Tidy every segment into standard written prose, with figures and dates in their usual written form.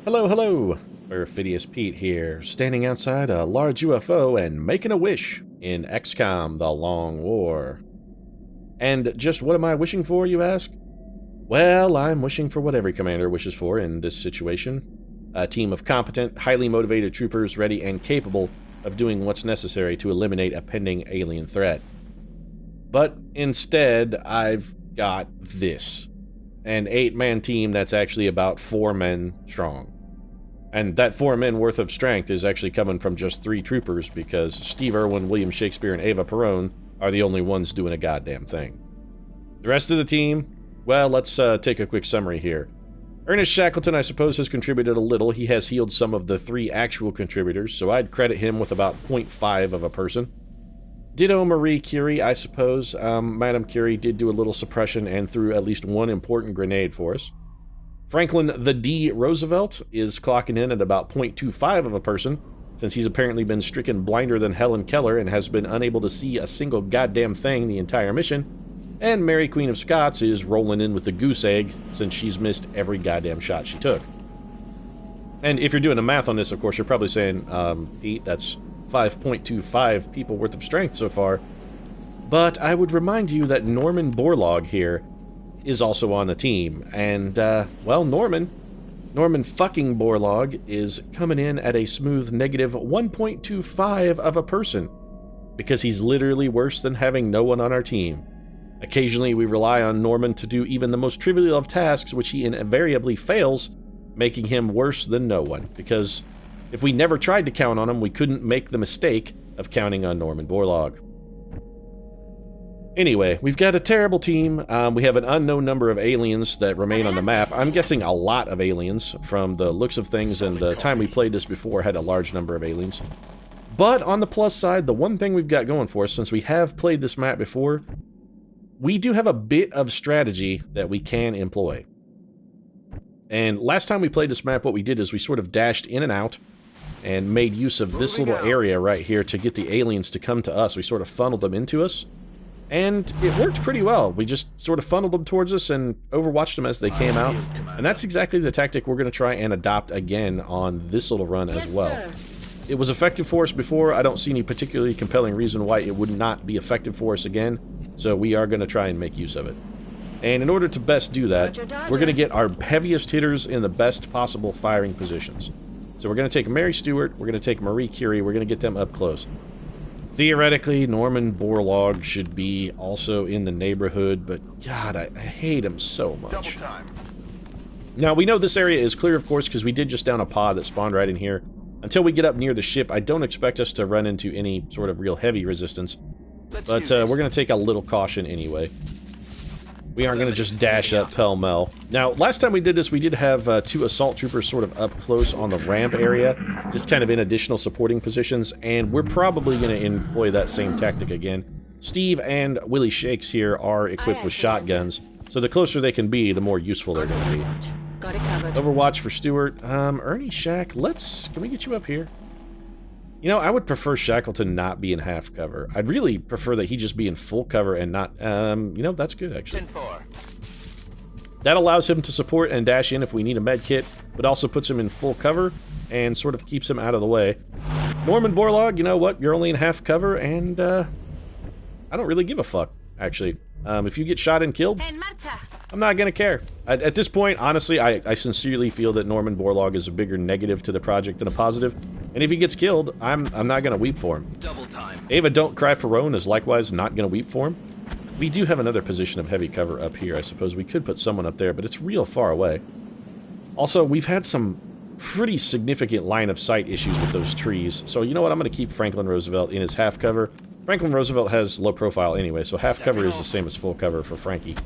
Hello, hello! Perfidious Pete here, standing outside a large UFO and making a wish in XCOM, The Long War. And just what am I wishing for, you ask? Well, I'm wishing for what every commander wishes for in this situation. A team of competent, highly motivated troopers ready and capable of doing what's necessary to eliminate a pending alien threat. But instead, I've got this. An 8-man team that's actually about 4 men strong. And that 4 men worth of strength is actually coming from just 3 troopers because Steve Irwin, William Shakespeare, and Ava Perón are the only ones doing a goddamn thing. The rest of the team, well, let's take a quick summary here. Ernest Shackleton, I suppose, has contributed a little. He has healed some of the 3 actual contributors, so I'd credit him with about 0.5 of a person. Ditto Marie Curie, I suppose. Madame Curie did do a little suppression and threw at least 1 important grenade for us. Franklin the D. Roosevelt is clocking in at about 0.25 of a person, since he's apparently been stricken blinder than Helen Keller and has been unable to see a single goddamn thing the entire mission. And Mary Queen of Scots is rolling in with the goose egg, since she's missed every goddamn shot she took. And if you're doing the math on this, of course, you're probably saying, Pete, that's 5.25 people worth of strength so far. But I would remind you that Norman Borlaug here is also on the team, and, well, Norman fucking Borlaug is coming in at a smooth negative 1.25 of a person, because he's literally worse than having no one on our team. Occasionally we rely on Norman to do even the most trivial of tasks, which he invariably fails, making him worse than no one, because if we never tried to count on him, we couldn't make the mistake of counting on Norman Borlaug. Anyway, we've got a terrible team. We have an unknown number of aliens that remain on the map. I'm guessing a lot of aliens from the looks of things, and the time we played this before had a large number of aliens. But on the plus side, the one thing we've got going for us, since we have played this map before, we do have a bit of strategy that we can employ. And last time we played this map, what we did is we sort of dashed in and out and made use of this little area right here to get the aliens to come to us. We sort of funneled them into us. And it worked pretty well. We just sort of funneled them towards us and overwatched them as they came out. And that's exactly the tactic we're going to try and adopt again on this little run as well. It was effective for us before. I don't see any particularly compelling reason why it would not be effective for us again. So we are going to try and make use of it. And in order to best do that, we're going to get our heaviest hitters in the best possible firing positions. So we're going to take Mary Stuart, we're going to take Marie Curie, we're going to get them up close. Theoretically, Norman Borlaug should be also in the neighborhood, but God, I hate him so much. Now, we know this area is clear, of course, because we did just down a pod that spawned right in here. Until we get up near the ship, I don't expect us to run into any sort of real heavy resistance, but we're going to take a little caution anyway. We aren't going to just dash up pell-mell. Now, last time we did this, we did have 2 assault troopers sort of up close on the ramp area, just kind of in additional supporting positions, and we're probably going to employ that same tactic again. Steve and Willie Shakes here are equipped with shotguns, so the closer they can be, the more useful they're going to be. Got it covered. Overwatch for Stewart. Ernie Shack, can we get you up here? You know, I would prefer Shackleton not be in half cover. I'd really prefer that he just be in full cover and not, you know, that's good, actually. That allows him to support and dash in if we need a med kit, but also puts him in full cover and sort of keeps him out of the way. Norman Borlaug, you know what? You're only in half cover, and, I don't really give a fuck, actually. If you get shot and killed, I'm not gonna care. At this point, honestly, I sincerely feel that Norman Borlaug is a bigger negative to the project than a positive. And if he gets killed, I'm not gonna weep for him. Double time. Ava Don't Cry Perón is likewise not gonna weep for him. We do have another position of heavy cover up here. I suppose we could put someone up there, but it's real far away. Also, we've had some pretty significant line of sight issues with those trees. So you know what? I'm gonna keep Franklin Roosevelt in his half cover. Franklin Roosevelt has low profile anyway, so half cover is the same as full cover for Frankie.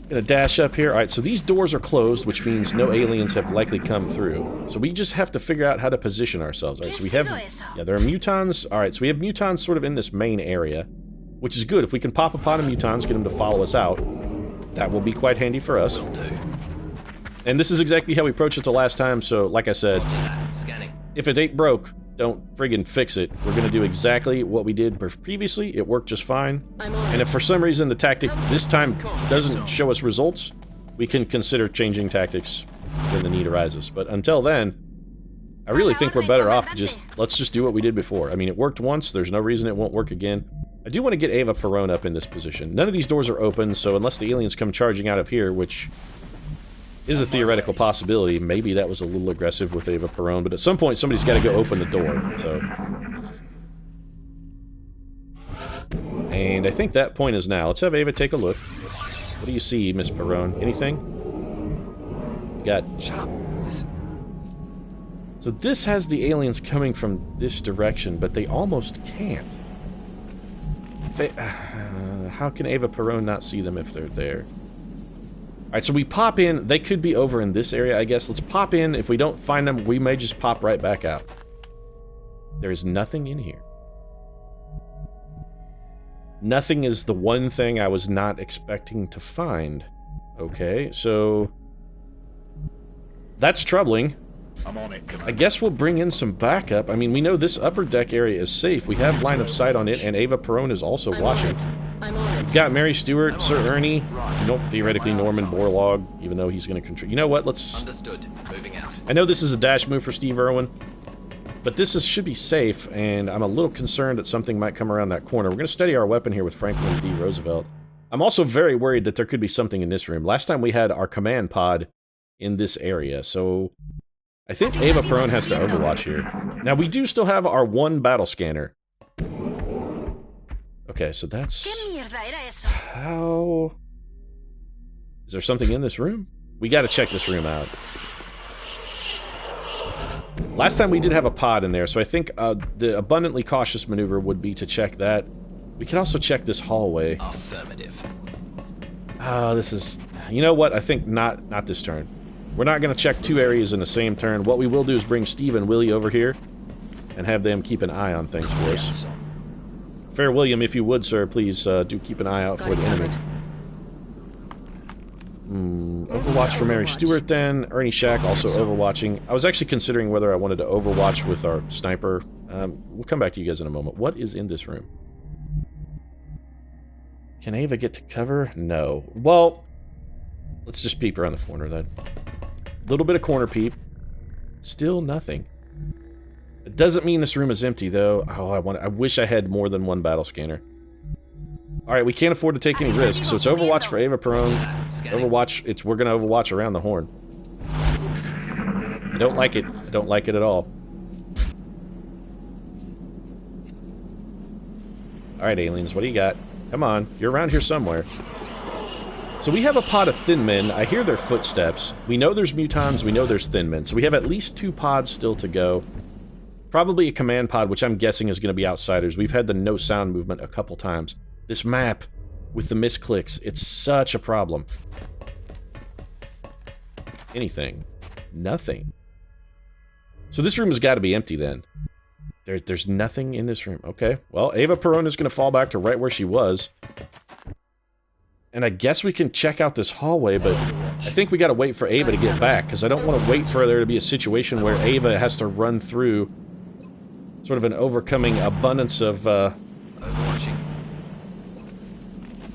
Gonna dash up here. Alright, so these doors are closed, which means no aliens have likely come through. So we just have to figure out how to position ourselves. Alright, so we have... Yeah, there are mutons. Alright, so we have mutons sort of in this main area, which is good. If we can pop upon a mutons, get them to follow us out, that will be quite handy for us. And this is exactly how we approached it the last time, so like I said, if it ain't broke, don't friggin' fix it. We're gonna do exactly what we did previously. It worked just fine. And if for some reason the tactic this time doesn't show us results, we can consider changing tactics when the need arises. But until then, I really think we're better off to let's just do what we did before. I mean, it worked once, there's no reason it won't work again. I do want to get Ava Perón up in this position. None of these doors are open, so unless the aliens come charging out of here, which is a theoretical possibility, maybe that was a little aggressive with Ava Perón, but at some point somebody's got to go open the door, so... And I think that point is now. Let's have Ava take a look. What do you see, Miss Perón? Anything? You got... Shut up. Listen. So this has the aliens coming from this direction, but they almost can't. How can Ava Perón not see them if they're there? Alright, so we pop in. They could be over in this area, I guess. Let's pop in. If we don't find them, we may just pop right back out. There is nothing in here. Nothing is the one thing I was not expecting to find. Okay, so... That's troubling. I'm on it, Commander. I guess we'll bring in some backup. I mean, we know this upper deck area is safe. We have line of sight on it, and Ava Perón is also watching. We've got Mary Stewart, Sir Ernie, theoretically Norman Borlaug, even though he's going to control. You know what? Let's... Understood. Moving out. I know this is a dash move for Steve Irwin, but this should be safe, and I'm a little concerned that something might come around that corner. We're going to steady our weapon here with Franklin D. Roosevelt. I'm also very worried that there could be something in this room. Last time we had our command pod in this area, so... I think Ava Perón has to overwatch here. Now, we do still have our one battle scanner. Okay, so that's... How... Is there something in this room? We gotta check this room out. Last time we did have a pod in there, so I think the abundantly cautious maneuver would be to check that. We can also check this hallway. Affirmative. Oh, this is... You know what? I think not this turn. We're not going to check two areas in the same turn. What we will do is bring Steve and Willie over here and have them keep an eye on things for us. Fair William, if you would, sir, please do keep an eye out for the enemy. Overwatch for Mary Stewart then. Ernie Shack also overwatching. I was actually considering whether I wanted to overwatch with our sniper. We'll come back to you guys in a moment. What is in this room? Can Ava get to cover? No. Well, let's just peep around the corner then. Little bit of corner peep. Still nothing. It doesn't mean this room is empty, though. Oh, I wish I had more than one battle scanner. Alright, we can't afford to take any risks, so it's Overwatch for Ava Perón. Overwatch, we're gonna Overwatch around the horn. I don't like it. I don't like it at all. Alright, aliens, what do you got? Come on, you're around here somewhere. So we have a pod of thin men. I hear their footsteps. We know there's mutons, we know there's thin men. So we have at least 2 pods still to go. Probably a command pod, which I'm guessing is going to be outsiders. We've had the no sound movement a couple times. This map, with the misclicks, it's such a problem. Anything. Nothing. So this room has got to be empty then. There's nothing in this room. Okay, well, Ava Perón is going to fall back to right where she was. And I guess we can check out this hallway, but I think we gotta wait for Ava to get back, because I don't want to wait for there to be a situation where Ava has to run through sort of an overcoming abundance of, Overwatching.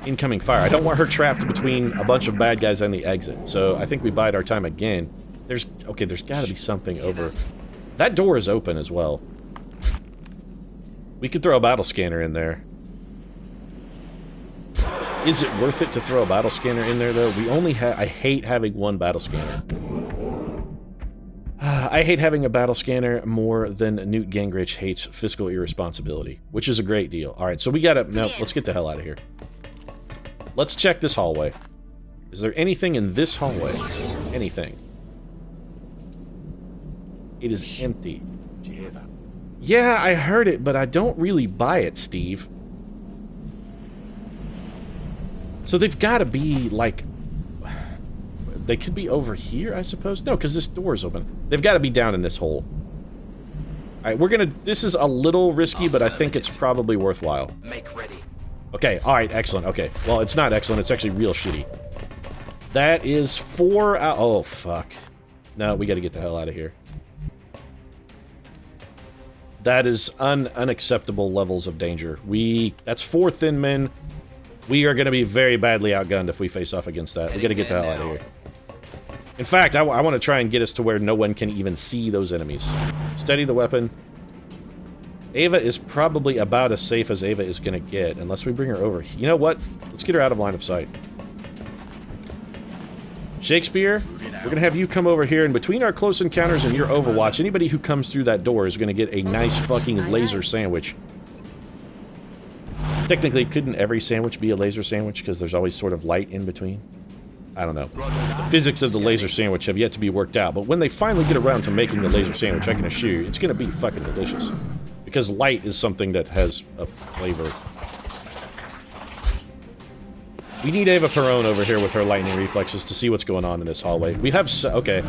Incoming fire. I don't want her trapped between a bunch of bad guys and the exit, so I think we bide our time again. There's gotta be something over... That door is open as well. We could throw a battle scanner in there. Is it worth it to throw a battle scanner in there, though? We only have... I hate having one battle scanner. I hate having a battle scanner more than Newt Gingrich hates fiscal irresponsibility, which is a great deal. Alright, so we gotta... No, let's get the hell out of here. Let's check this hallway. Is there anything in this hallway? Anything? It is empty. Did you hear that? Yeah, I heard it, but I don't really buy it, Steve. So they've got to be, like... They could be over here, I suppose? No, because this door's open. They've got to be down in this hole. Alright, we're gonna... This is a little risky, but I think it's probably worthwhile. Make ready. Okay, alright, excellent. Okay, well, it's not excellent. It's actually real shitty. That is 4 out... Oh, fuck. No, we got to get the hell out of here. That is unacceptable levels of danger. That's 4 thin men. We are going to be very badly outgunned if we face off against that. We got to get the hell out of here. In fact, I want to try and get us to where no one can even see those enemies. Steady the weapon. Ava is probably about as safe as Ava is going to get, unless we bring her over. You know what? Let's get her out of line of sight. Shakespeare, we're going to have you come over here, and between our close encounters and your Overwatch, anybody who comes through that door is going to get a nice fucking laser sandwich. Technically, couldn't every sandwich be a laser sandwich, because there's always sort of light in between? I don't know. The physics of the laser sandwich have yet to be worked out, but when they finally get around to making the laser sandwich, I can assure you, it's going to be fucking delicious. Because light is something that has a flavor. We need Ava Perone over here with her lightning reflexes to see what's going on in this hallway. We have okay.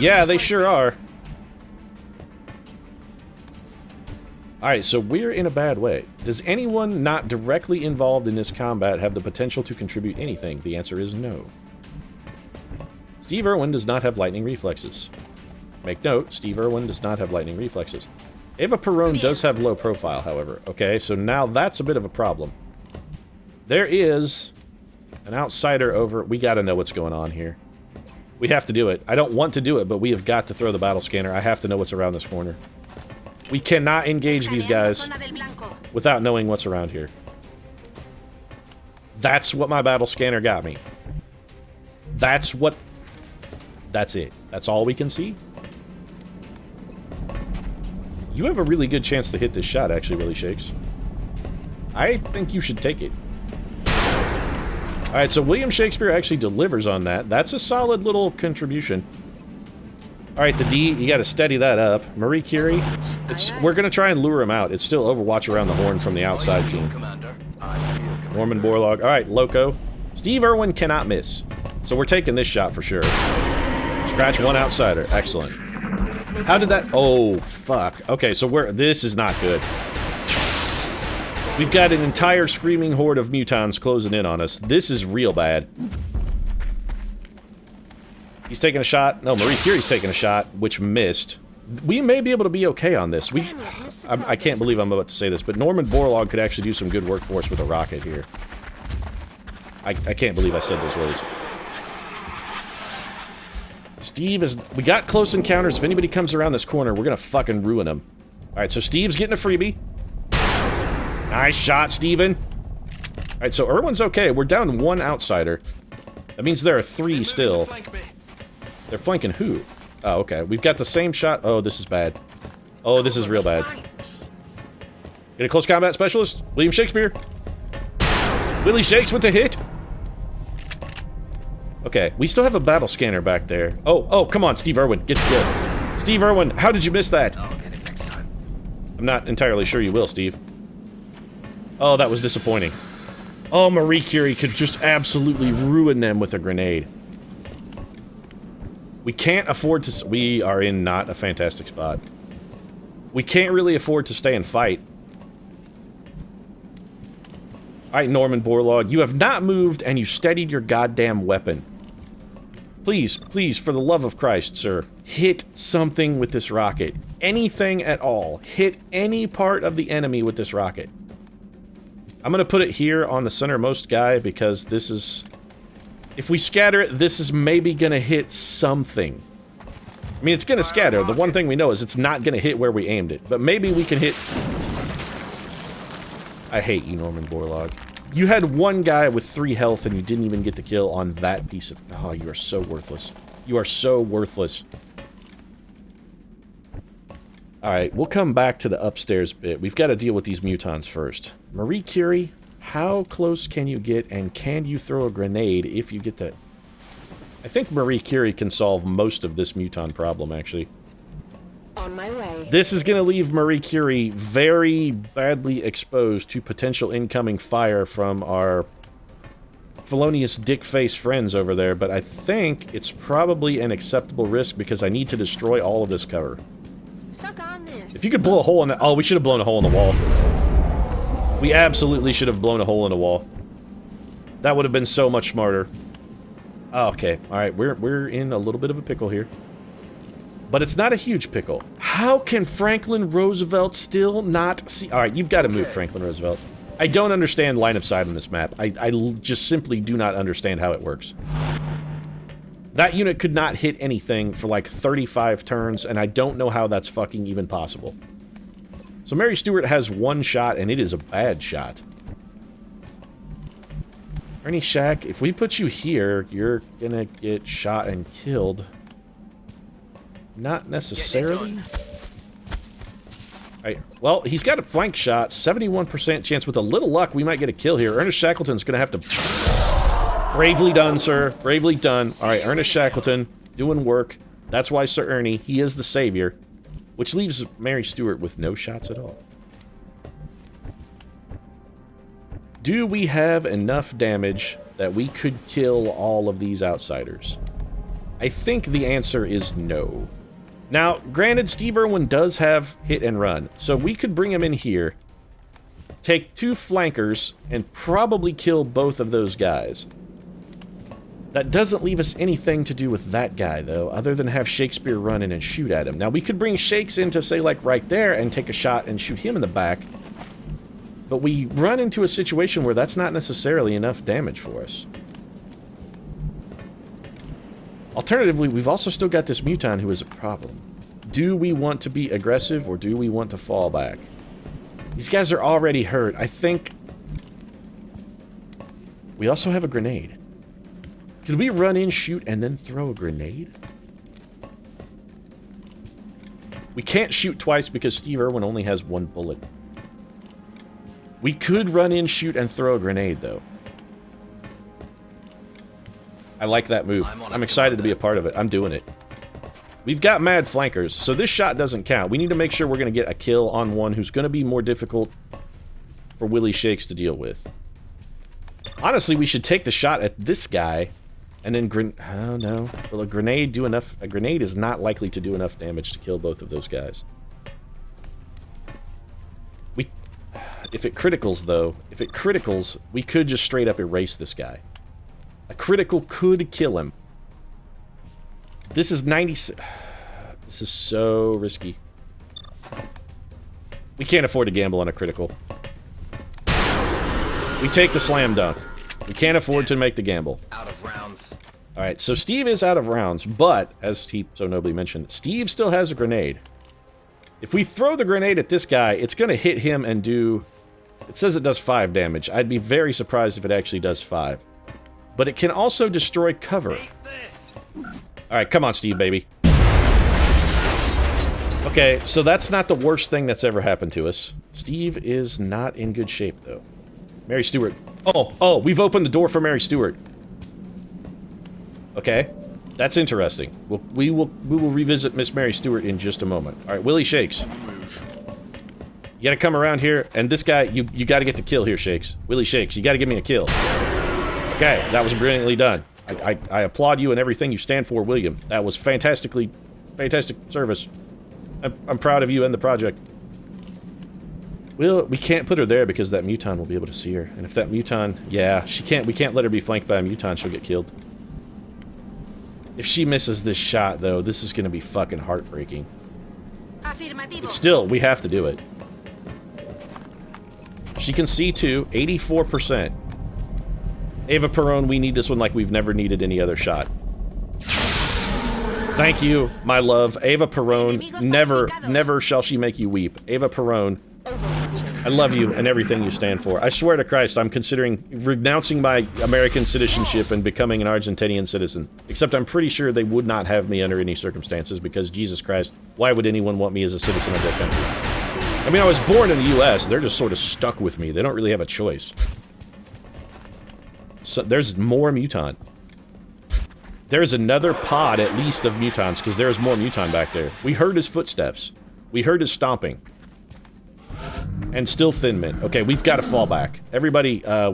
Yeah, they sure are. Alright, so we're in a bad way. Does anyone not directly involved in this combat have the potential to contribute anything? The answer is no. Steve Irwin does not have lightning reflexes. Make note, Steve Irwin does not have lightning reflexes. Ava Perone does have low profile, however. Okay, so now that's a bit of a problem. There is an outsider over... We gotta know what's going on here. We have to do it. I don't want to do it, but we have got to throw the battle scanner. I have to know what's around this corner. We cannot engage these guys without knowing what's around here. That's what my battle scanner got me. That's what... That's it. That's all we can see? You have a really good chance to hit this shot, actually, Willie Shakes. I think you should take it. Alright, so William Shakespeare actually delivers on that. That's a solid little contribution. Alright, the D, you gotta steady that up. Marie Curie, we're gonna try and lure him out. It's still Overwatch around the horn from the outside team. Norman Borlaug. Alright, Loco. Steve Irwin cannot miss. So we're taking this shot for sure. Scratch one outsider. Excellent. How did that... Oh, fuck. Okay, so this is not good. We've got an entire screaming horde of mutons closing in on us. This is real bad. He's taking a shot. No, Marie Curie's taking a shot, which missed. We may be able to be okay on this. I can't believe I'm about to say this, but Norman Borlaug could actually do some good work for us with a rocket here. I can't believe I said those words. Steve is... We got close encounters. If anybody comes around this corner, we're gonna fucking ruin them. Alright, so Steve's getting a freebie. Nice shot, Steven. Alright, so Irwin's okay. We're down one outsider. That means there are three still. They're flanking who? Oh, okay. We've got the same shot. Oh, this is bad. Oh, this is real bad. Get a close combat specialist. William Shakespeare. Willie Shakes with the hit. Okay, we still have a battle scanner back there. Oh, come on, Steve Irwin. Get the kill. Steve Irwin, how did you miss that? I'll get it next time. I'm not entirely sure you will, Steve. Oh, that was disappointing. Oh, Marie Curie could just absolutely ruin them with a grenade. We can't afford to... We are in not a fantastic spot. We can't really afford to stay and fight. Alright, Norman Borlaug, you have not moved and you steadied your goddamn weapon. Please, please, for the love of Christ, sir, hit something with this rocket. Anything at all. Hit any part of the enemy with this rocket. I'm gonna put it here on the centermost guy because this is... If we scatter it, this is maybe gonna hit something. I mean, it's gonna scatter. The one thing we know is it's not gonna hit where we aimed it. But maybe we can hit... I hate you, Norman Borlaug. You had one guy with 3 health and you didn't even get the kill on that piece of... Oh, you are so worthless. You are so worthless. Alright, we'll come back to the upstairs bit. We've got to deal with these mutons first. Marie Curie, how close can you get and can you throw a grenade if you get that? I think Marie Curie can solve most of this muton problem, actually. On my way. This is going to leave Marie Curie very badly exposed to potential incoming fire from our felonious dick-face friends over there, but I think it's probably an acceptable risk because I need to destroy all of this cover. Suck on this. If you could blow a hole in the... Oh, we should have blown a hole in the wall. We absolutely should have blown a hole in the wall. That would have been so much smarter. Oh, okay, alright, we're in a little bit of a pickle here. But it's not a huge pickle. How can Franklin Roosevelt still not see... Alright, you've got to move, Franklin Roosevelt. I don't understand line of sight on this map. I just simply do not understand how it works. That unit could not hit anything for like 35 turns, and I don't know how that's fucking even possible. So Mary Stewart has one shot, and it is a bad shot. Ernie Shack, if we put you here, you're gonna get shot and killed. Not necessarily. Alright, well, he's got a flank shot, 71% chance. With a little luck, we might get a kill here. Ernest Shackleton's gonna have to... Bravely done, sir. Bravely done. Alright, Ernest Shackleton, doing work. That's why Sir Ernie, he is the savior. Which leaves Mary Stewart with no shots at all. Do we have enough damage that we could kill all of these outsiders? I think the answer is no. Now, granted, Steve Irwin does have hit and run, so we could bring him in here, take 2 flankers, and probably kill both of those guys. That doesn't leave us anything to do with that guy, though, other than have Shakespeare run in and shoot at him. Now, we could bring Shakes into, say, like, right there, and take a shot and shoot him in the back. But we run into a situation where that's not necessarily enough damage for us. Alternatively, we've also still got this Muton who is a problem. Do we want to be aggressive, or do we want to fall back? These guys are already hurt. I think... We also have a grenade. Could we run in, shoot, and then throw a grenade? We can't shoot twice because Steve Irwin only has 1 bullet. We could run in, shoot, and throw a grenade, though. I like that move. I'm excited to be a part of it. I'm doing it. We've got mad flankers, so this shot doesn't count. We need to make sure we're going to get a kill on one who's going to be more difficult for Willie Shakes to deal with. Honestly, we should take the shot at this guy, and then oh, no. Will a grenade do enough? A grenade is not likely to do enough damage to kill both of those guys. If it criticals, though, we could just straight up erase this guy. A critical could kill him. This is 96. This is so risky. We can't afford to gamble on a critical. We take the slam dunk. We can't afford to make the gamble. Out of rounds. Alright, so Steve is out of rounds, but, as he so nobly mentioned, Steve still has a grenade. If we throw the grenade at this guy, it's going to hit him and do... It says it does 5 damage. I'd be very surprised if it actually does 5. But it can also destroy cover. Alright, come on, Steve, baby. Okay, so that's not the worst thing that's ever happened to us. Steve is not in good shape, though. Mary Stewart. Oh, we've opened the door for Mary Stewart. Okay, that's interesting. We will revisit Miss Mary Stewart in just a moment. Alright, Willie Shakes. You gotta come around here, and this guy, you gotta get the kill here, Shakes. Willie Shakes, you gotta give me a kill. Okay, that was brilliantly done. I applaud you and everything you stand for, William. That was fantastic service. I'm proud of you and the project. We can't put her there because that Muton will be able to see her. And if that Muton... Yeah, we can't let her be flanked by a Muton, she'll get killed. If she misses this shot, though, this is gonna be fucking heartbreaking. But still, we have to do it. She can see too, 84%. Ava Perone, we need this one like we've never needed any other shot. Thank you, my love. Ava Perone, never shall she make you weep. Ava Perone, I love you and everything you stand for. I swear to Christ, I'm considering renouncing my American citizenship and becoming an Argentinian citizen. Except I'm pretty sure they would not have me under any circumstances because, Jesus Christ, why would anyone want me as a citizen of their country? I mean, I was born in the U.S., they're just sort of stuck with me. They don't really have a choice. So, there's more Muton. There's another pod, at least, of Mutons, because there's more Muton back there. We heard his footsteps. We heard his stomping. And still Thin Mint. Okay, we've got to fall back. Everybody, I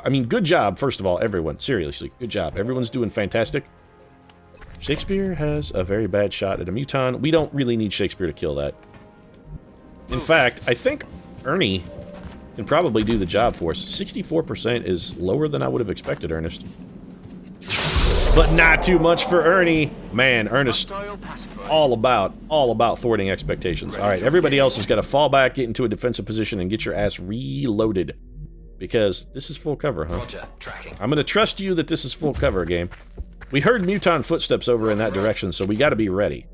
mean, good job, first of all, everyone. Seriously, good job. Everyone's doing fantastic. Shakespeare has a very bad shot at a Muton. We don't really need Shakespeare to kill that. In fact, I think Ernie can probably do the job for us. 64% is lower than I would have expected, Ernest. But not too much for Ernie. Man, Ernest, all about thwarting expectations. Alright, everybody else has got to fall back, get into a defensive position, and get your ass reloaded. Because this is full cover, huh? Roger, tracking. I'm going to trust you that this is full cover, game. We heard mutant footsteps over in that direction, so we gotta be ready.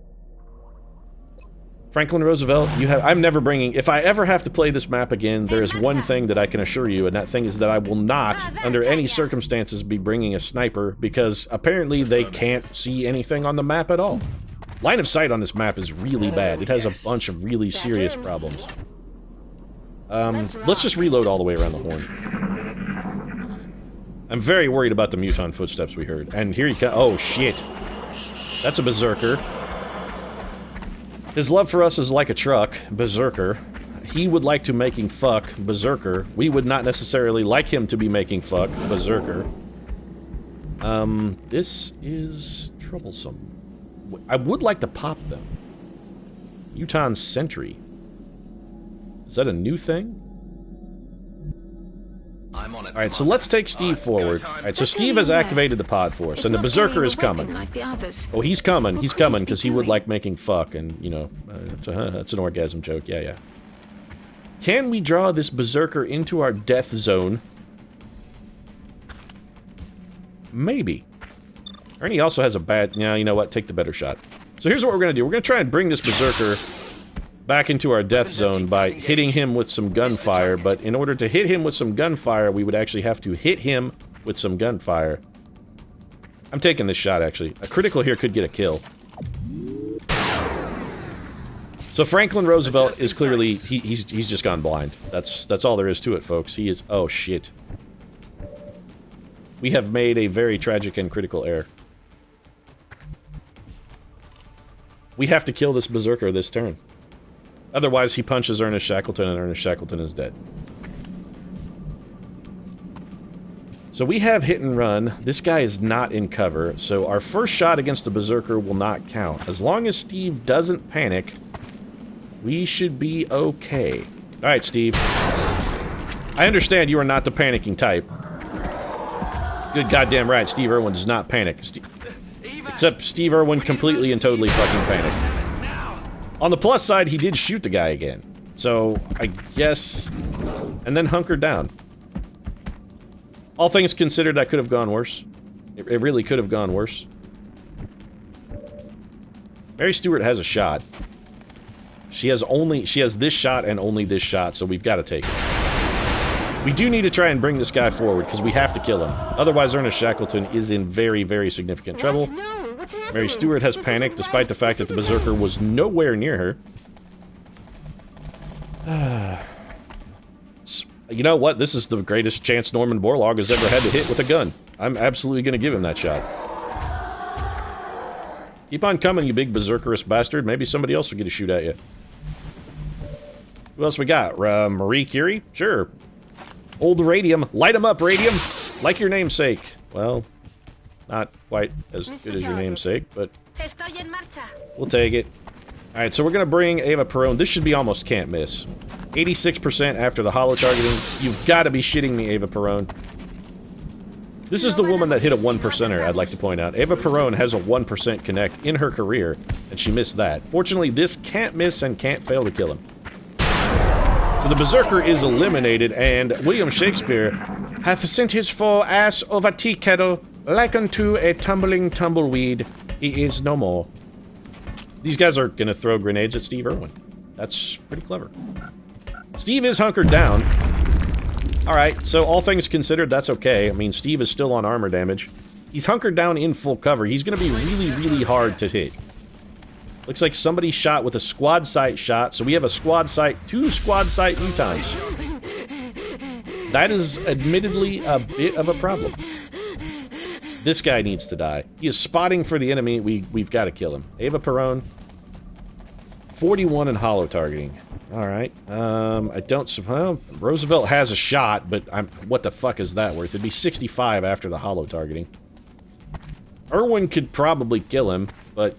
Franklin Roosevelt, you have- I'm never bringing- if I ever have to play this map again, there is one thing that I can assure you, and that thing is that I will not, under any circumstances, be bringing a sniper, because apparently they can't see anything on the map at all. Line of sight on this map is really bad. It has a bunch of really serious problems. Let's just reload all the way around the horn. I'm very worried about the mutant footsteps we heard. And here he comes. Oh, shit. That's a berserker. His love for us is like a truck, berserker. He would like to making fuck, berserker. We would not necessarily like him to be making fuck, berserker. This is troublesome. I would like to pop them. Mutant Sentry. Is that a new thing? I'm on it. Alright, so let's take Steve forward. Alright, so Steve has activated the pod for us, and the berserker is coming. Oh, he's coming, because he would like making fuck, and, you know, that's an orgasm joke, yeah. Can we draw this berserker into our death zone? Maybe. Ernie also has a bad... Yeah, you know what? Take the better shot. So here's what we're gonna do. We're gonna try and bring this berserker back into our death zone by hitting him with some gunfire, but in order to hit him with some gunfire, we would actually have to hit him with some gunfire. I'm taking this shot, actually. A critical here could get a kill. So Franklin Roosevelt is clearly... He's just gone blind. That's all there is to it, folks. He is... Oh, shit. We have made a very tragic and critical error. We have to kill this berserker this turn. Otherwise, he punches Ernest Shackleton, and Ernest Shackleton is dead. So we have hit and run. This guy is not in cover, so our first shot against the berserker will not count. As long as Steve doesn't panic, we should be okay. Alright, Steve. I understand you are not the panicking type. Good goddamn right, Steve Irwin does not panic. Except Steve Irwin completely and totally fucking panicked. On the plus side, he did shoot the guy again. So, I guess... And then hunkered down. All things considered, that could have gone worse. It really could have gone worse. Mary Stewart has a shot. She has this shot and only this shot, so we've got to take it. We do need to try and bring this guy forward, because we have to kill him. Otherwise, Ernest Shackleton is in very, very significant trouble. Mary Stewart has panicked, despite the fact that the berserker was nowhere near her. You know what? This is the greatest chance Norman Borlaug has ever had to hit with a gun. I'm absolutely going to give him that shot. Keep on coming, you big berserkerous bastard. Maybe somebody else will get a shoot at you. Who else we got? Marie Curie? Sure. Old Radium. Light him up, Radium! Like your namesake. Well, not quite as good as your namesake, but we'll take it. Alright, so we're gonna bring Ava Perón. This should be almost can't miss. 86% after the holo targeting. You've got to be shitting me, Ava Perón. This is the woman that hit a 1%er, I'd like to point out. Ava Perón has a 1% connect in her career, and she missed that. Fortunately, this can't miss and can't fail to kill him. So the berserker is eliminated, and William Shakespeare hath sent his foe ass over tea kettle, like unto a tumbling tumbleweed. He is no more. These guys are gonna throw grenades at Steve Irwin. That's pretty clever. Steve is hunkered down. Alright, so all things considered, that's okay. I mean, Steve is still on armor damage. He's hunkered down in full cover. He's gonna be really, really hard to hit. Looks like somebody shot with a squad sight shot, so we have a squad sight, 2 squad sight mutants. That is admittedly a bit of a problem. This guy needs to die. He is spotting for the enemy. We've got to kill him. Ava Perón. 41 in holo targeting. Alright. I don't... Well, Roosevelt has a shot, but what the fuck is that worth? It'd be 65 after the holo targeting. Irwin could probably kill him, but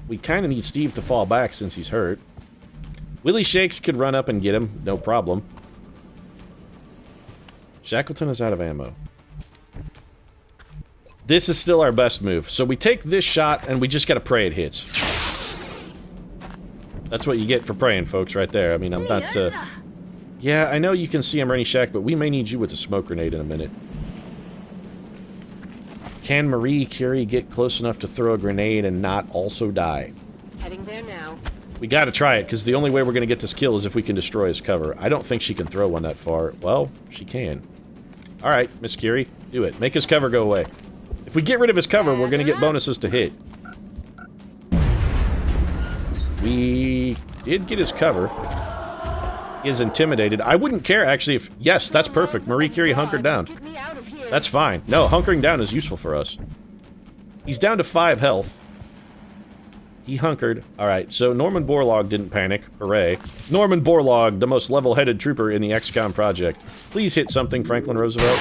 we kind of need Steve to fall back since he's hurt. Willie Shakes could run up and get him. No problem. Shackleton is out of ammo. This is still our best move. So we take this shot, and we just gotta pray it hits. That's what you get for praying, folks, right there. I mean, I'm not, Yeah, I know you can see him, Ernie Shack, but we may need you with a smoke grenade in a minute. Can Marie Curie get close enough to throw a grenade and not also die? Heading there now. We gotta try it, because the only way we're gonna get this kill is if we can destroy his cover. I don't think she can throw one that far. Well, she can. Alright, Miss Curie, do it. Make his cover go away. If we get rid of his cover, we're gonna get bonuses to hit. We did get his cover. He is intimidated. I wouldn't care, actually, if... Yes, that's perfect. Marie Curie hunkered down. Get me out of here. That's fine. No, hunkering down is useful for us. He's down to 5 health. He hunkered. Alright, so Norman Borlaug didn't panic. Hooray. Norman Borlaug, the most level-headed trooper in the XCOM project. Please hit something, Franklin Roosevelt.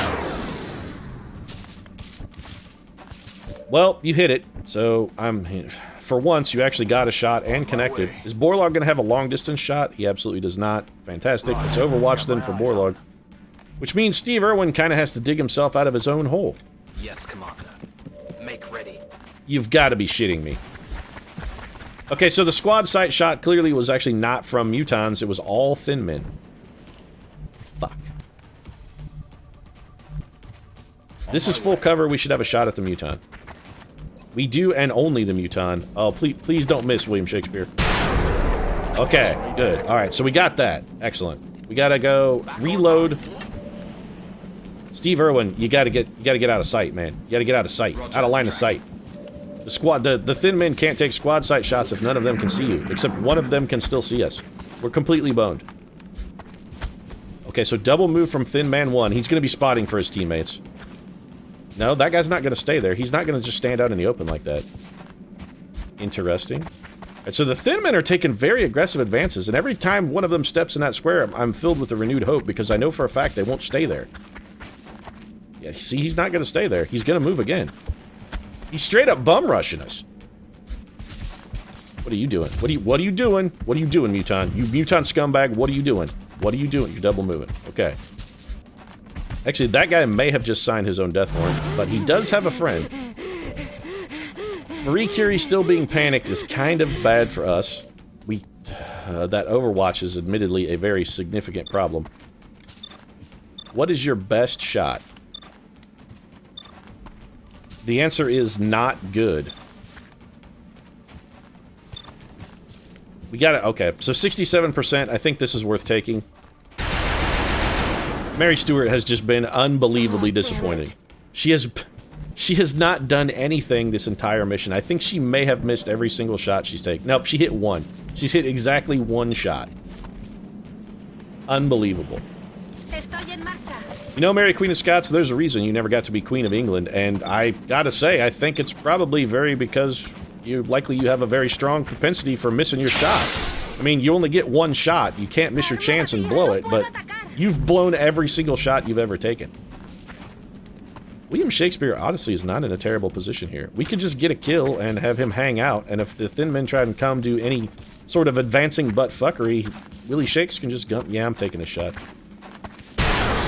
Well, you hit it. So, for once, you actually got a shot and connected. Is Borlaug gonna have a long-distance shot? He absolutely does not. Fantastic. It's Overwatch then for Borlaug. Which means Steve Irwin kinda has to dig himself out of his own hole. Yes, Commander. Make ready. You've gotta be shitting me. Okay, so the squad sight shot clearly was actually not from Mutons, it was all Thin Men. Fuck. This is full cover, we should have a shot at the Muton. We do, and only the Muton. Oh, please don't miss, William Shakespeare. Okay, good. Alright, so we got that. Excellent. We gotta go reload. Steve Irwin, you gotta get out of sight, man. You gotta get out of sight. Out of line of sight. The squad, the Thin Men can't take squad sight shots if none of them can see you. Except one of them can still see us. We're completely boned. Okay, so double move from Thin Man 1. He's gonna be spotting for his teammates. No, that guy's not gonna stay there. He's not gonna just stand out in the open like that. Interesting. Alright, so the Thin Men are taking very aggressive advances, and every time one of them steps in that square, I'm filled with a renewed hope, because I know for a fact they won't stay there. Yeah, see, he's not gonna stay there. He's gonna move again. He's straight up bum rushing us. What are you doing? What are you doing? What are you doing, Muton? You Muton scumbag, what are you doing? What are you doing? You're double moving. Okay. Actually, that guy may have just signed his own death warrant, but he does have a friend. Marie Curie still being panicked is kind of bad for us. That Overwatch is admittedly a very significant problem. What is your best shot? The answer is not good. We got it. Okay, so 67%. I think this is worth taking. Mary Stewart has just been unbelievably disappointing. She has not done anything this entire mission. I think she may have missed every single shot she's taken. Nope, she hit one. She's hit exactly one shot. Unbelievable. You know, Mary Queen of Scots, there's a reason you never got to be Queen of England, and I gotta say, I think it's probably because you have a very strong propensity for missing your shot. I mean, you only get one shot, you can't miss your chance and blow it, but you've blown every single shot you've ever taken. William Shakespeare, honestly, is not in a terrible position here. We could just get a kill and have him hang out, and if the Thin Men try and come do any sort of advancing butt fuckery, Willie Shakes can just go, yeah, I'm taking a shot.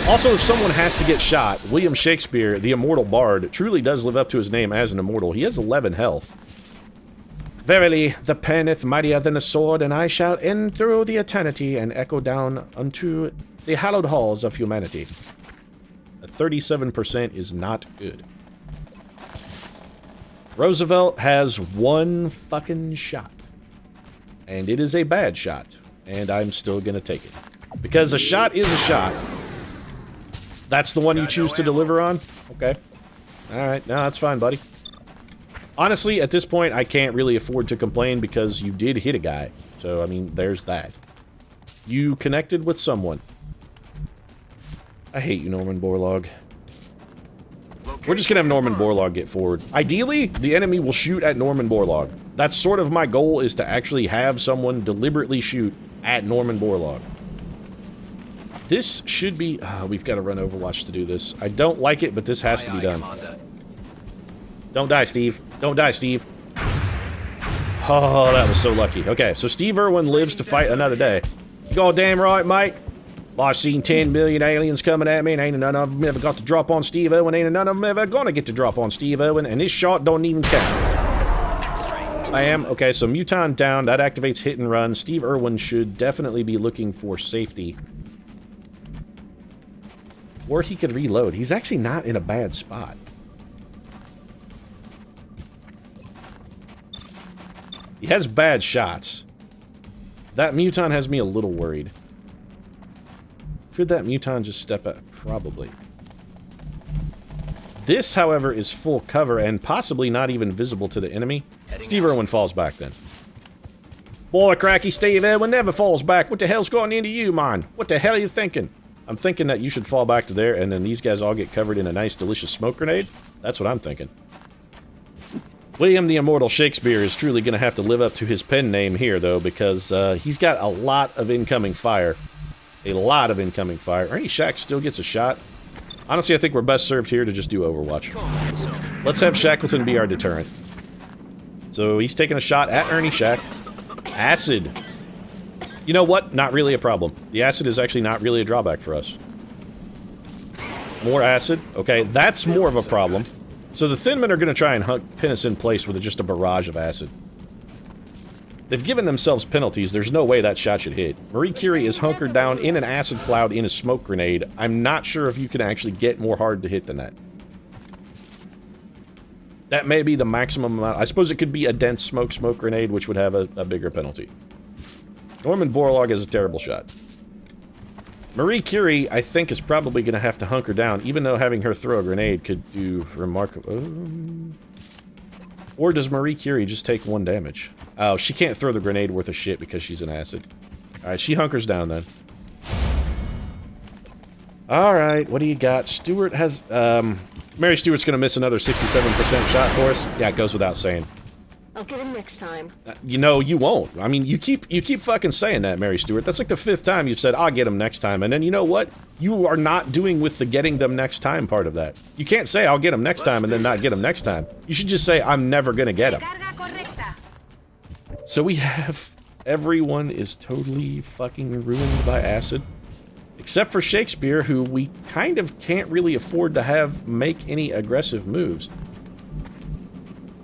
Also, if someone has to get shot, William Shakespeare, the immortal bard, truly does live up to his name as an immortal. He has 11 health. Verily, the pen is mightier than the sword, and I shall end through the eternity and echo down unto the hallowed halls of humanity. A 37% is not good. Roosevelt has one fucking shot. And it is a bad shot. And I'm still gonna take it. Because a shot is a shot. That's the one you choose to deliver on? Okay. Alright, no, that's fine, buddy. Honestly, at this point, I can't really afford to complain because you did hit a guy. So, I mean, there's that. You connected with someone. I hate you, Norman Borlaug. We're just gonna have Norman Borlaug get forward. Ideally, the enemy will shoot at Norman Borlaug. That's sort of my goal, is to actually have someone deliberately shoot at Norman Borlaug. This should be... we've got to run Overwatch to do this. I don't like it, but this has to be done. Don't die, Steve. Don't die, Steve. Oh, that was so lucky. Okay, so Steve Irwin lives to fight another day. You goddamn right, mate. I've seen 10 million aliens coming at me, and ain't none of them ever got to drop on Steve Irwin. Ain't none of them ever gonna get to drop on Steve Irwin, and this shot don't even count. I am. Okay, so Muton down. That activates hit and run. Steve Irwin should definitely be looking for safety. Or he could reload. He's actually not in a bad spot. He has bad shots. That Muton has me a little worried. Could that Muton just step out? Probably. This, however, is full cover and possibly not even visible to the enemy. Steve Irwin falls back then. Boy, cracky Steve Irwin never falls back. What the hell's going into you, man? What the hell are you thinking? I'm thinking that you should fall back to there and then these guys all get covered in a nice, delicious smoke grenade. That's what I'm thinking. William the Immortal Shakespeare is truly going to have to live up to his pen name here, though, because he's got a lot of incoming fire. A lot of incoming fire. Ernie Shack still gets a shot. Honestly, I think we're best served here to just do Overwatch. Let's have Shackleton be our deterrent. So he's taking a shot at Ernie Shack. Acid. You know what? Not really a problem. The acid is actually not really a drawback for us. More acid. Okay, that's more of a problem. So the Thin Men are going to try and pin us in place with just a barrage of acid. They've given themselves penalties. There's no way that shot should hit. Marie Curie is hunkered down in an acid cloud in a smoke grenade. I'm not sure if you can actually get more hard to hit than that. That may be the maximum amount. I suppose it could be a dense smoke grenade, which would have a bigger penalty. Norman Borlaug has a terrible shot. Marie Curie, I think, is probably going to have to hunker down, even though having her throw a grenade could do remarkable... Or does Marie Curie just take 1 damage? Oh, she can't throw the grenade worth of shit because she's an acid. Alright, she hunkers down then. Alright, what do you got? Stewart has... Mary Stewart's gonna miss another 67% shot for us. Yeah, it goes without saying. I'll get him next time. You know, you won't. I mean, you keep fucking saying that, Mary Stewart. That's like the 5th time you've said, I'll get him next time. And then, you know what? You are not doing with the getting them next time part of that. You can't say, I'll get him next time, and then not get him next time. You should just say, I'm never gonna get him. So we have... Everyone is totally fucking ruined by acid. Except for Shakespeare, who we kind of can't really afford to have make any aggressive moves.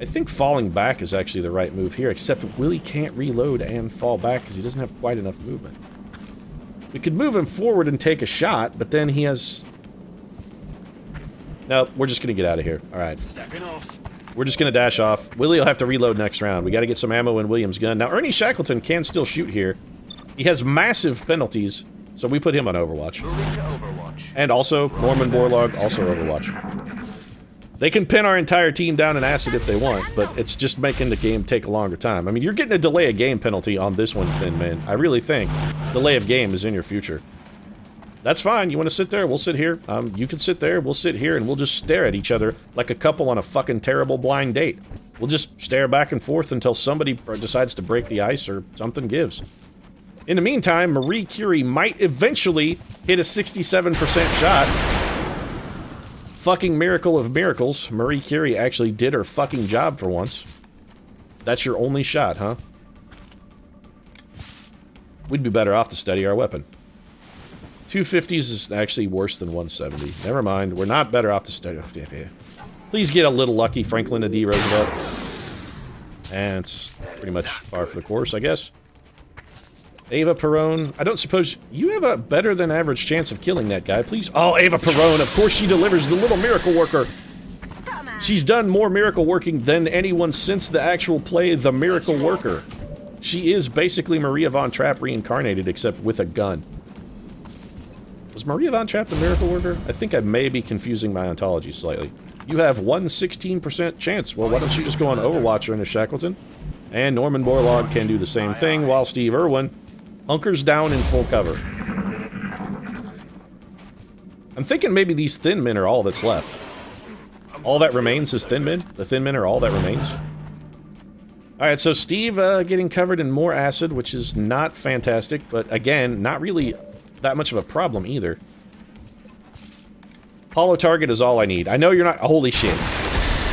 I think falling back is actually the right move here, except Willie can't reload and fall back because he doesn't have quite enough movement. We could move him forward and take a shot, but then he has... No, we're just gonna get out of here. Alright. Stepping off. We're just gonna dash off. Willie will have to reload next round. We gotta get some ammo in William's gun. Now, Ernie Shackleton can still shoot here. He has massive penalties, so we put him on Overwatch. Moving to Overwatch. And also, Norman Borlaug, also Overwatch. They can pin our entire team down in acid if they want, but it's just making the game take a longer time. I mean, you're getting a delay of game penalty on this one, Thin Man. I really think delay of game is in your future. That's fine. You want to sit there? We'll sit here. You can sit there. We'll sit here, and we'll just stare at each other like a couple on a fucking terrible blind date. We'll just stare back and forth until somebody decides to break the ice or something gives. In the meantime, Marie Curie might eventually hit a 67% shot. Fucking miracle of miracles. Marie Curie actually did her fucking job for once. That's your only shot, huh? We'd be better off to study our weapon. 250s is actually worse than 170. Never mind. We're not better off to study. Please get a little lucky, Franklin D. Roosevelt. And it's pretty much par for the course, I guess. Ava Perone. I don't suppose you have a better than average chance of killing that guy, please? Oh, Ava Perone. Of course she delivers, the little miracle worker. She's done more miracle working than anyone since the actual play The Miracle Worker. She is basically Maria Von Trapp reincarnated, except with a gun. Was Maria Von Trapp the miracle worker? I think I may be confusing my ontology slightly. You have 1/16% chance. Well, why don't you just go on Overwatch into Shackleton? And Norman Borlaug can do the same thing, while Steve Irwin hunkers down in full cover. I'm thinking maybe these Thin Men are all that's left. All that remains is Thin Men? The Thin Men are all that remains? Alright, so Steve getting covered in more acid, which is not fantastic, but again, not really that much of a problem either. Hollow target is all I need. I know you're not... Holy shit.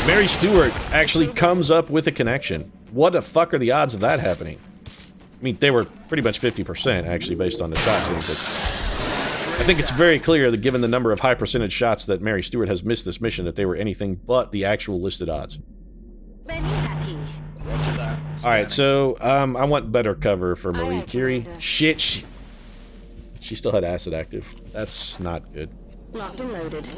Mary Stewart actually comes up with a connection. What the fuck are the odds of that happening? I mean, they were pretty much 50%, actually, based on the shots. But I think it's very clear that given the number of high percentage shots that Mary Stewart has missed this mission, that they were anything but the actual listed odds. Alright, so, I want better cover for Marie Curie. Shit, she still had acid active. That's not good. Locked and loaded.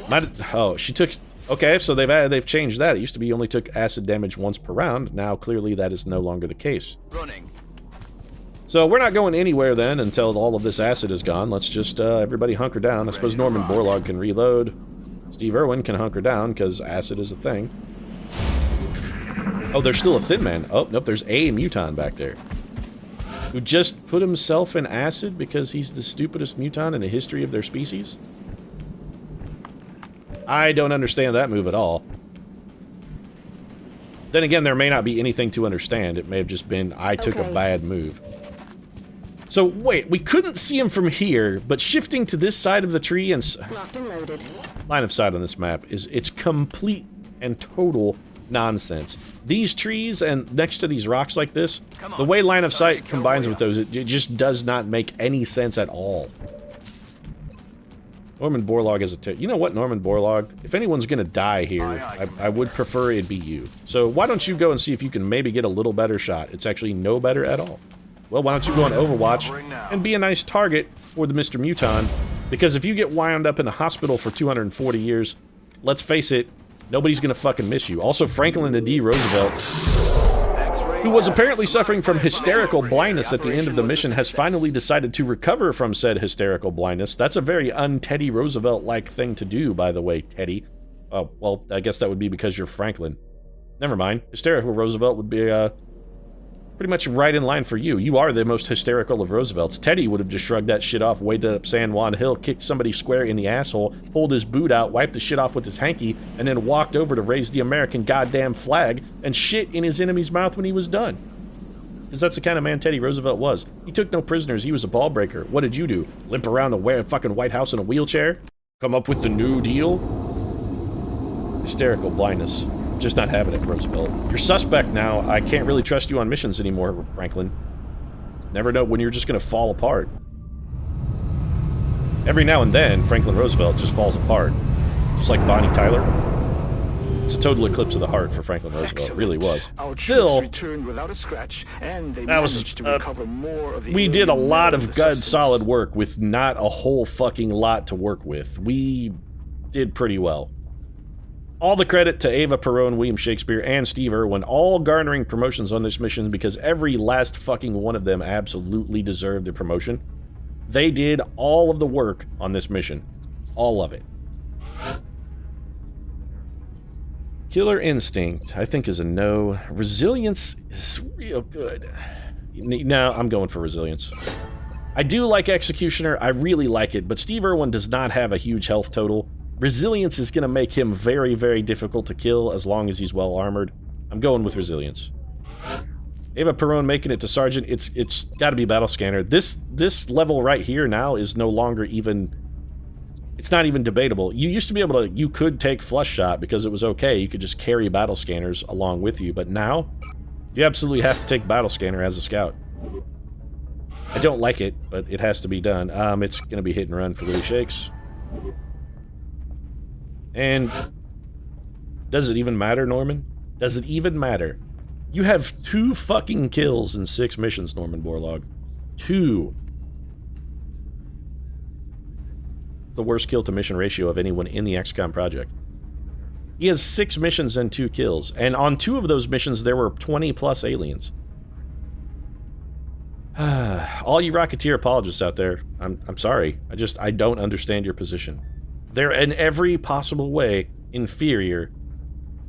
Oh, she took... Okay, so they've changed that. It used to be you only took acid damage once per round. Now, clearly, that is no longer the case. Running. So we're not going anywhere then until all of this acid is gone. Let's just, everybody hunker down. I suppose Norman Borlaug can reload. Steve Irwin can hunker down, because acid is a thing. Oh, there's still a Thin Man. Oh, nope, there's a muton back there. Who just put himself in acid because he's the stupidest muton in the history of their species? I don't understand that move at all. Then again, there may not be anything to understand. It may have just been, I took a bad move. So, wait, we couldn't see him from here, but shifting to this side of the tree and... Locked and loaded. Line of sight on this map it's complete and total nonsense. These trees and next to these rocks like this, the way line of sight combines with those, it just does not make any sense at all. Norman Borlaug is a... You know what, Norman Borlaug? If anyone's gonna die here, I would prefer it be you. So why don't you go and see if you can maybe get a little better shot? It's actually no better at all. Well, why don't you go on Overwatch and be a nice target for the Mr. Muton? Because if you get wound up in a hospital for 240 years, let's face it, nobody's gonna fucking miss you. Also, Franklin D. Roosevelt, who was apparently suffering from hysterical blindness at the end of the mission, has finally decided to recover from said hysterical blindness. That's a very un-Teddy Roosevelt-like thing to do, by the way, Teddy. Oh, well, I guess that would be because you're Franklin. Never mind. Hysterical Roosevelt would be, pretty much right in line for you. You are the most hysterical of Roosevelts. Teddy would have just shrugged that shit off, waded up San Juan Hill, kicked somebody square in the asshole, pulled his boot out, wiped the shit off with his hanky, and then walked over to raise the American goddamn flag and shit in his enemy's mouth when he was done. Because that's the kind of man Teddy Roosevelt was. He took no prisoners, he was a ball breaker. What did you do? Limp around the fucking White House in a wheelchair? Come up with the New Deal? Hysterical blindness. Just not having it, Roosevelt. You're suspect now. I can't really trust you on missions anymore, Franklin. Never know when you're just gonna fall apart. Every now and then, Franklin Roosevelt just falls apart. Just like Bonnie Tyler. It's a total eclipse of the heart for Franklin Roosevelt. It really was. Still, that was, we did a lot of good, solid work with not a whole fucking lot to work with. We did pretty well. All the credit to Ava Perón, William Shakespeare, and Steve Irwin, all garnering promotions on this mission because every last fucking one of them absolutely deserved a promotion. They did all of the work on this mission. All of it. Killer Instinct, I think, is a no. Resilience is real good. No, I'm going for Resilience. I do like Executioner, I really like it, but Steve Irwin does not have a huge health total. Resilience is going to make him very, very difficult to kill as long as he's well armored. I'm going with Resilience. Ava Perón making it to Sergeant. It's got to be Battle Scanner. This level right here now is no longer even... It's not even debatable. You used to be able to... You could take Flush Shot because it was okay. You could just carry Battle Scanners along with you. But now, you absolutely have to take Battle Scanner as a scout. I don't like it, but it has to be done. It's going to be hit and run for Willie Shakes. And does it even matter, Norman? Does it even matter? You have 2 fucking kills in 6 missions, Norman Borlaug. 2. The worst kill to mission ratio of anyone in the XCOM project. He has 6 missions and 2 kills, and on 2 of those missions there were 20 plus aliens. All you Rocketeer apologists out there, I'm sorry. I don't understand your position. They're in every possible way inferior.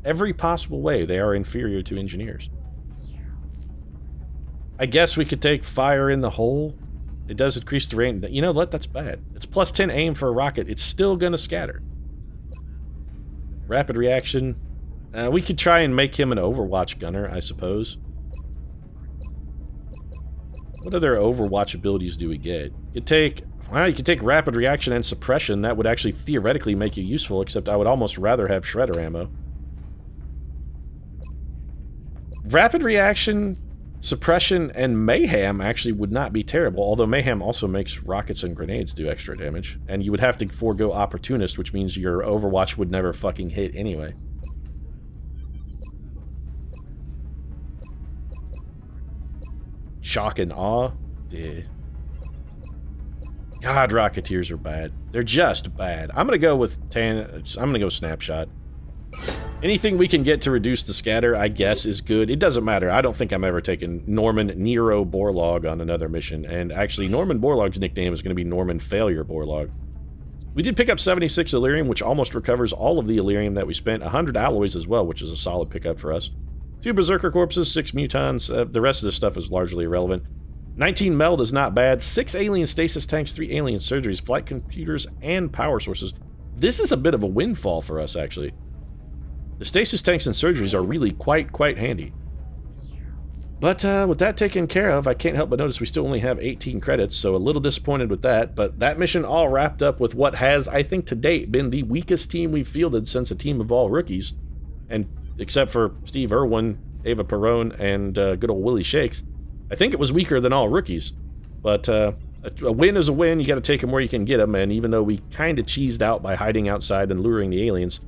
Every possible way they are inferior to engineers. I guess we could take fire in the hole. It does increase the range. You know what? That's bad. It's plus 10 aim for a rocket. It's still gonna scatter. Rapid reaction. We could try and make him an Overwatch gunner, I suppose. What other Overwatch abilities do we get? You could take rapid reaction and suppression. That would actually theoretically make you useful, except I would almost rather have shredder ammo. Rapid reaction, suppression, and mayhem actually would not be terrible, although mayhem also makes rockets and grenades do extra damage. And you would have to forego opportunist, which means your Overwatch would never fucking hit anyway. Shock and awe? Yeah. God, Rocketeers are bad. They're just bad. I'm gonna go with I'm gonna go Snapshot. Anything we can get to reduce the scatter, I guess, is good. It doesn't matter. I don't think I'm ever taking Norman Nero Borlaug on another mission. And actually, Norman Borlaug's nickname is going to be Norman Failure Borlaug. We did pick up 76 Illyrium, which almost recovers all of the Illyrium that we spent. 100 alloys as well, which is a solid pickup for us. 2 Berserker Corpses, 6 Mutons. The rest of this stuff is largely irrelevant. 19 Meld is not bad. 6 Alien Stasis Tanks, 3 Alien Surgeries, Flight Computers, and Power Sources. This is a bit of a windfall for us, actually. The Stasis Tanks and Surgeries are really quite handy. But with that taken care of, I can't help but notice we still only have 18 credits, so a little disappointed with that. But that mission all wrapped up with what has, I think to date, been the weakest team we've fielded since a team of all rookies. And except for Steve Irwin, Ava Perone, and good old Willie Shakes, I think it was weaker than all rookies. But a win is a win. You got to take them where you can get them. And even though we kind of cheesed out by hiding outside and luring the aliens,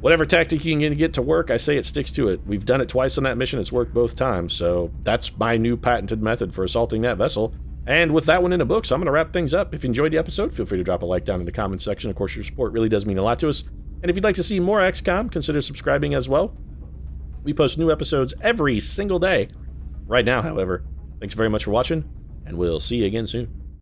whatever tactic you can get to work, I say it sticks to it. We've done it twice on that mission. It's worked both times. So that's my new patented method for assaulting that vessel. And with that one in the books, I'm going to wrap things up. If you enjoyed the episode, feel free to drop a like down in the comments section. Of course, your support really does mean a lot to us. And if you'd like to see more XCOM, consider subscribing as well. We post new episodes every single day. Right now, however, thanks very much for watching, and we'll see you again soon.